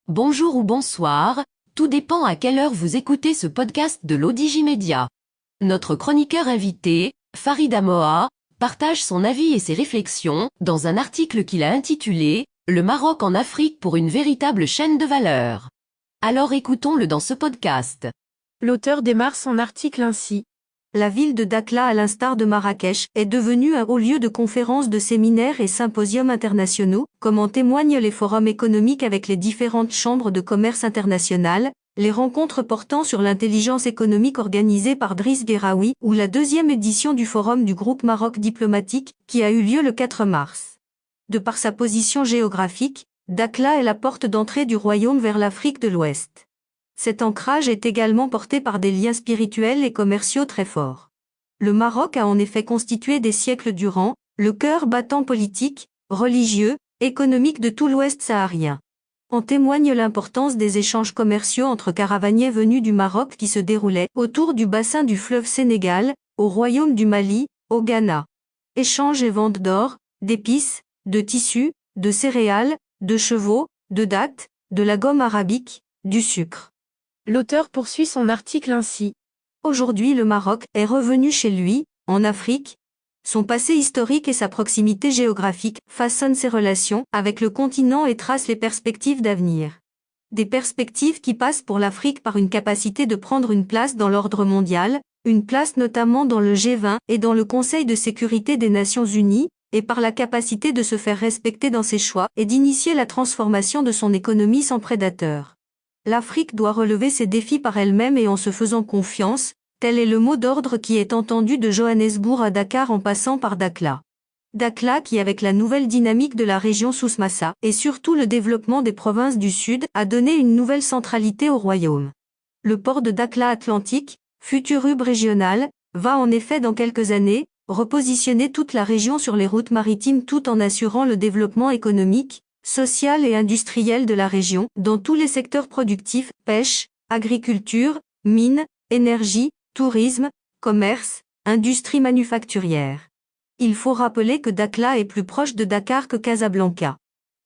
Bonjour ou bonsoir, tout dépend à quelle heure vous écoutez ce podcast de l'Odigimédia. Notre chroniqueur invité, Farid Amoa, partage son avis et ses réflexions dans un article qu'il a intitulé « Le Maroc en Afrique pour une véritable chaîne de valeur ». Alors écoutons-le dans ce podcast. L'auteur démarre son article ainsi. La ville de Dakhla, à l'instar de Marrakech, est devenue un haut lieu de conférences, de séminaires et symposiums internationaux, comme en témoignent les forums économiques avec les différentes chambres de commerce internationales, les rencontres portant sur l'intelligence économique organisées par Driss Gueraoui ou la deuxième édition du forum du groupe Maroc diplomatique, qui a eu lieu le 4 mars. De par sa position géographique, Dakhla est la porte d'entrée du royaume vers l'Afrique de l'Ouest. Cet ancrage est également porté par des liens spirituels et commerciaux très forts. Le Maroc a en effet constitué des siècles durant le cœur battant politique, religieux, économique de tout l'Ouest saharien. En témoigne l'importance des échanges commerciaux entre caravaniers venus du Maroc qui se déroulaient autour du bassin du fleuve Sénégal, au royaume du Mali, au Ghana. Échanges et ventes d'or, d'épices, de tissus, de céréales, de chevaux, de dattes, de la gomme arabique, du sucre. L'auteur poursuit son article ainsi. Aujourd'hui, le Maroc est revenu chez lui, en Afrique. Son passé historique et sa proximité géographique façonnent ses relations avec le continent et tracent les perspectives d'avenir. Des perspectives qui passent pour l'Afrique par une capacité de prendre une place dans l'ordre mondial, une place notamment dans le G20 et dans le Conseil de sécurité des Nations Unies, et par la capacité de se faire respecter dans ses choix et d'initier la transformation de son économie sans prédateur. L'Afrique doit relever ses défis par elle-même et en se faisant confiance, tel est le mot d'ordre qui est entendu de Johannesburg à Dakar en passant par Dakhla. Dakhla qui, avec la nouvelle dynamique de la région Souss-Massa et surtout le développement des provinces du Sud, a donné une nouvelle centralité au royaume. Le port de Dakhla Atlantique, futur hub régional, va en effet dans quelques années repositionner toute la région sur les routes maritimes tout en assurant le développement économique, social et industriel de la région, dans tous les secteurs productifs, pêche, agriculture, mines, énergie, tourisme, commerce, industrie manufacturière. Il faut rappeler que Dakhla est plus proche de Dakar que Casablanca.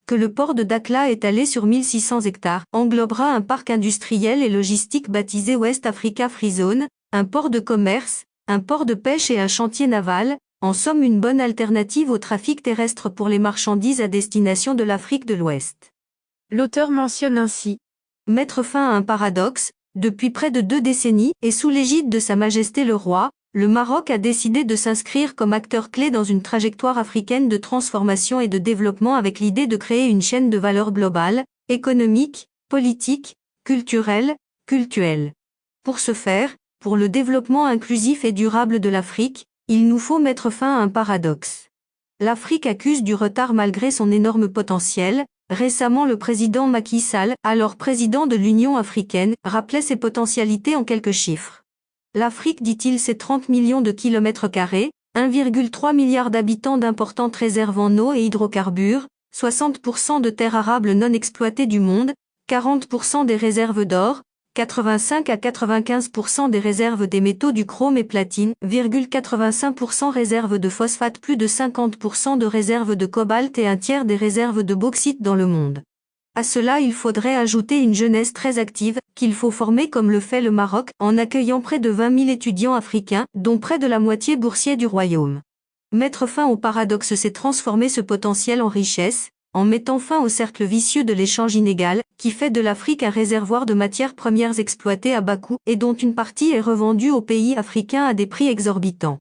Que le port de Dakhla étalé sur 1600 hectares englobera un parc industriel et logistique baptisé West Africa Free Zone, un port de commerce, un port de pêche et un chantier naval, en somme une bonne alternative au trafic terrestre pour les marchandises à destination de l'Afrique de l'Ouest. L'auteur mentionne ainsi. Mettre fin à un paradoxe, depuis près de 2 décennies, et sous l'égide de Sa Majesté le Roi, le Maroc a décidé de s'inscrire comme acteur clé dans une trajectoire africaine de transformation et de développement avec l'idée de créer une chaîne de valeur globale, économique, politique, culturelle. Pour ce faire, pour le développement inclusif et durable de l'Afrique, il nous faut mettre fin à un paradoxe. L'Afrique accuse du retard malgré son énorme potentiel. Récemment, le président Macky Sall, alors président de l'Union africaine, rappelait ses potentialités en quelques chiffres. L'Afrique, dit-il, c'est 30 millions de kilomètres carrés, 1,3 milliard d'habitants, d'importantes réserves en eau et hydrocarbures, 60% de terres arables non exploitées du monde, 40% des réserves d'or, 85 à 95% des réserves des métaux du chrome et platine, 85% réserves de phosphate, plus de 50% de réserves de cobalt et un tiers des réserves de bauxite dans le monde. À cela, il faudrait ajouter une jeunesse très active, qu'il faut former comme le fait le Maroc, en accueillant près de 20 000 étudiants africains, dont près de la moitié boursiers du royaume. Mettre fin au paradoxe, c'est transformer ce potentiel en richesse, en mettant fin au cercle vicieux de l'échange inégal, qui fait de l'Afrique un réservoir de matières premières exploitées à bas coût et dont une partie est revendue aux pays africains à des prix exorbitants.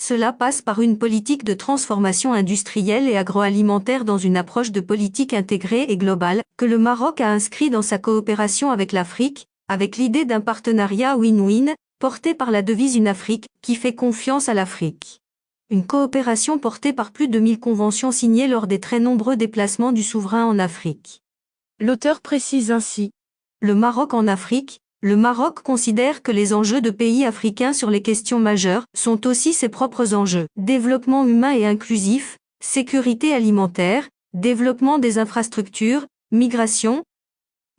Cela passe par une politique de transformation industrielle et agroalimentaire dans une approche de politique intégrée et globale, que le Maroc a inscrit dans sa coopération avec l'Afrique, avec l'idée d'un partenariat win-win, porté par la devise Une Afrique, qui fait confiance à l'Afrique. Une coopération portée par plus de 1000 conventions signées lors des très nombreux déplacements du souverain en Afrique. L'auteur précise ainsi. Le Maroc en Afrique. Le Maroc considère que les enjeux de pays africains sur les questions majeures sont aussi ses propres enjeux. Développement humain et inclusif, sécurité alimentaire, développement des infrastructures, migration.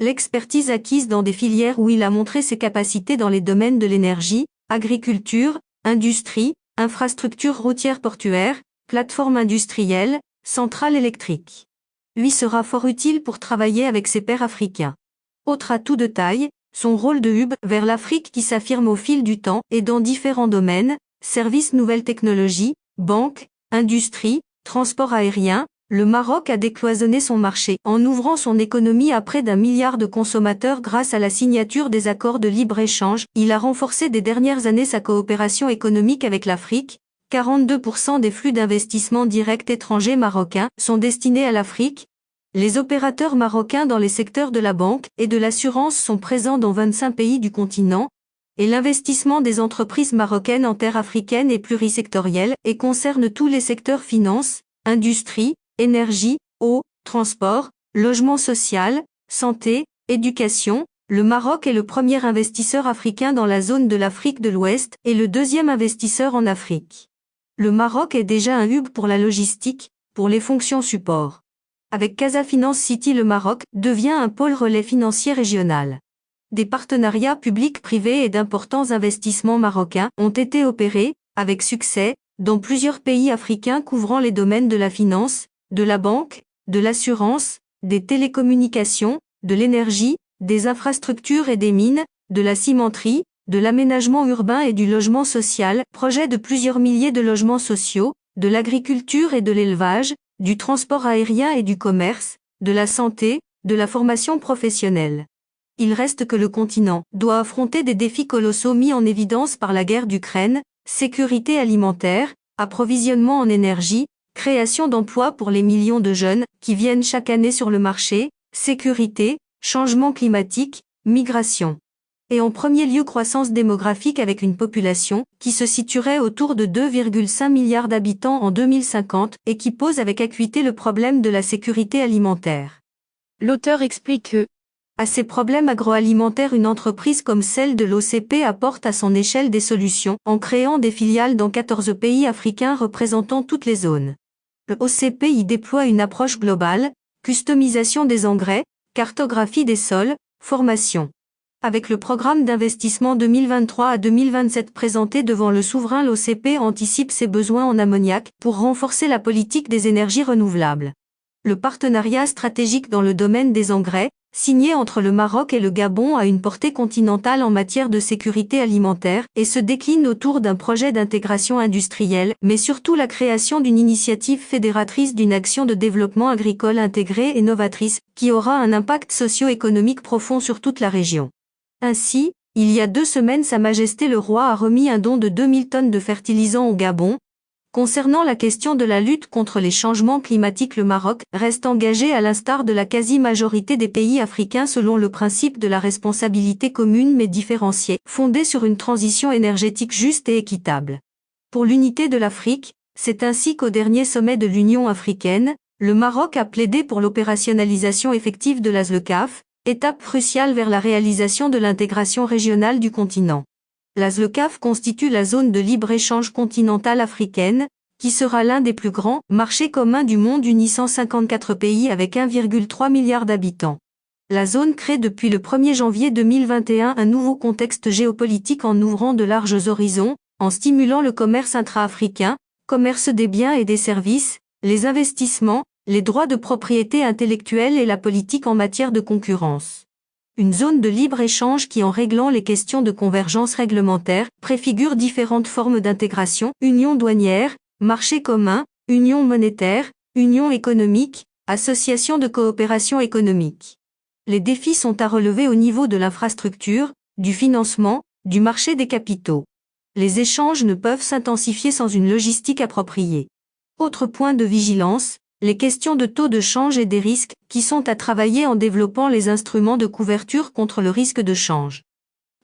L'expertise acquise dans des filières où il a montré ses capacités dans les domaines de l'énergie, agriculture, industrie, infrastructures routières portuaires, plateformes industrielles, centrales électriques. lui sera fort utile pour travailler avec ses pairs africains. Autre atout de taille, son rôle de hub vers l'Afrique qui s'affirme au fil du temps et dans différents domaines, services nouvelles technologies, banques, industrie, transport aérien. Le Maroc a décloisonné son marché en ouvrant son économie à près d'1 milliard de consommateurs grâce à la signature des accords de libre-échange. Il a renforcé des dernières années sa coopération économique avec l'Afrique. 42% des flux d'investissement directs étrangers marocains sont destinés à l'Afrique. Les opérateurs marocains dans les secteurs de la banque et de l'assurance sont présents dans 25 pays du continent. Et l'investissement des entreprises marocaines en terre africaine est plurisectoriel et concerne tous les secteurs finance, industrie, énergie, eau, transport, logement social, santé, éducation. Le Maroc est le premier investisseur africain dans la zone de l'Afrique de l'Ouest et le deuxième investisseur en Afrique. Le Maroc est déjà un hub pour la logistique, pour les fonctions support. Avec Casa Finance City, le Maroc devient un pôle relais financier régional. Des partenariats publics-privés et d'importants investissements marocains ont été opérés, avec succès, dans plusieurs pays africains couvrant les domaines de la finance, de la banque, de l'assurance, des télécommunications, de l'énergie, des infrastructures et des mines, de la cimenterie, de l'aménagement urbain et du logement social, projet de plusieurs milliers de logements sociaux, de l'agriculture et de l'élevage, du transport aérien et du commerce, de la santé, de la formation professionnelle. Il reste que le continent doit affronter des défis colossaux mis en évidence par la guerre d'Ukraine, sécurité alimentaire, approvisionnement en énergie, création d'emplois pour les millions de jeunes qui viennent chaque année sur le marché, sécurité, changement climatique, migration. Et en premier lieu croissance démographique avec une population qui se situerait autour de 2,5 milliards d'habitants en 2050 et qui pose avec acuité le problème de la sécurité alimentaire. L'auteur explique que, à ces problèmes agroalimentaires, une entreprise comme celle de l'OCP apporte à son échelle des solutions en créant des filiales dans 14 pays africains représentant toutes les zones. Le OCP y déploie une approche globale, customisation des engrais, cartographie des sols, formation. Avec le programme d'investissement 2023 à 2027 présenté devant le souverain, l'OCP anticipe ses besoins en ammoniac pour renforcer la politique des énergies renouvelables. Le partenariat stratégique dans le domaine des engrais, signé entre le Maroc et le Gabon, a une portée continentale en matière de sécurité alimentaire et se décline autour d'un projet d'intégration industrielle, mais surtout la création d'une initiative fédératrice d'une action de développement agricole intégrée et novatrice, qui aura un impact socio-économique profond sur toute la région. Ainsi, il y a 2 semaines, Sa Majesté le Roi a remis un don de 2000 tonnes de fertilisants au Gabon. Concernant la question de la lutte contre les changements climatiques, le Maroc reste engagé à l'instar de la quasi-majorité des pays africains selon le principe de la responsabilité commune mais différenciée, fondée sur une transition énergétique juste et équitable. Pour l'unité de l'Afrique, c'est ainsi qu'au dernier sommet de l'Union africaine, le Maroc a plaidé pour l'opérationnalisation effective de la ZLECAf, étape cruciale vers la réalisation de l'intégration régionale du continent. La ZLECAf constitue la zone de libre-échange continentale africaine, qui sera l'un des plus grands marchés communs du monde unissant 54 pays avec 1,3 milliard d'habitants. La zone crée depuis le 1er janvier 2021 un nouveau contexte géopolitique en ouvrant de larges horizons, en stimulant le commerce intra-africain, commerce des biens et des services, les investissements, les droits de propriété intellectuelle et la politique en matière de concurrence. Une zone de libre-échange qui, en réglant les questions de convergence réglementaire, préfigure différentes formes d'intégration, union douanière, marché commun, union monétaire, union économique, association de coopération économique. Les défis sont à relever au niveau de l'infrastructure, du financement, du marché des capitaux. Les échanges ne peuvent s'intensifier sans une logistique appropriée. Autre point de vigilance, les questions de taux de change et des risques qui sont à travailler en développant les instruments de couverture contre le risque de change.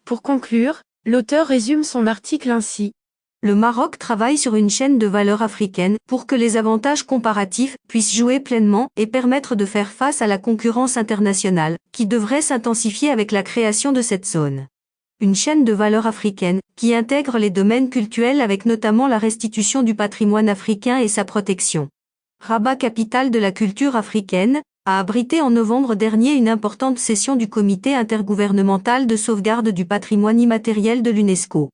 Pour conclure, l'auteur résume son article ainsi. Le Maroc travaille sur une chaîne de valeur africaine pour que les avantages comparatifs puissent jouer pleinement et permettre de faire face à la concurrence internationale, qui devrait s'intensifier avec la création de cette zone. Une chaîne de valeur africaine qui intègre les domaines cultuels avec notamment la restitution du patrimoine africain et sa protection. Rabat, capitale de la culture africaine, a abrité en novembre dernier une importante session du Comité intergouvernemental de sauvegarde du patrimoine immatériel de l'UNESCO.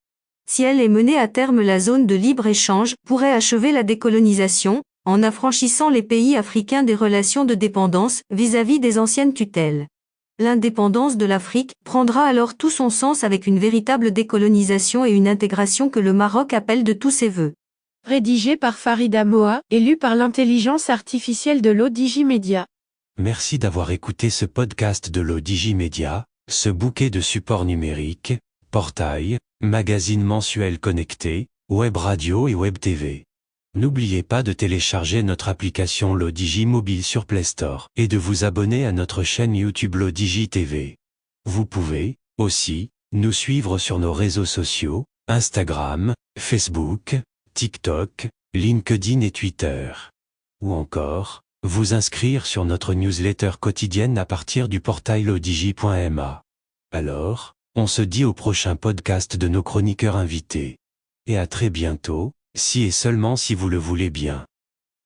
Si elle est menée à terme, la zone de libre-échange pourrait achever la décolonisation, en affranchissant les pays africains des relations de dépendance vis-à-vis des anciennes tutelles. L'indépendance de l'Afrique prendra alors tout son sens avec une véritable décolonisation et une intégration que le Maroc appelle de tous ses vœux. Rédigé par Farida Moha et lu par l'intelligence artificielle de l'Odigimédia. Merci d'avoir écouté ce podcast de l'Odigimédia, ce bouquet de supports numériques, portail, magazine mensuel connecté, web radio et web TV. N'oubliez pas de télécharger notre application l'Odigi Mobile sur Play Store et de vous abonner à notre chaîne YouTube l'Odigi TV. Vous pouvez, aussi, nous suivre sur nos réseaux sociaux, Instagram, Facebook, TikTok, LinkedIn et Twitter. Ou encore, vous inscrire sur notre newsletter quotidienne à partir du portail lodigi.ma. Alors, on se dit au prochain podcast de nos chroniqueurs invités. Et à très bientôt, si et seulement si vous le voulez bien.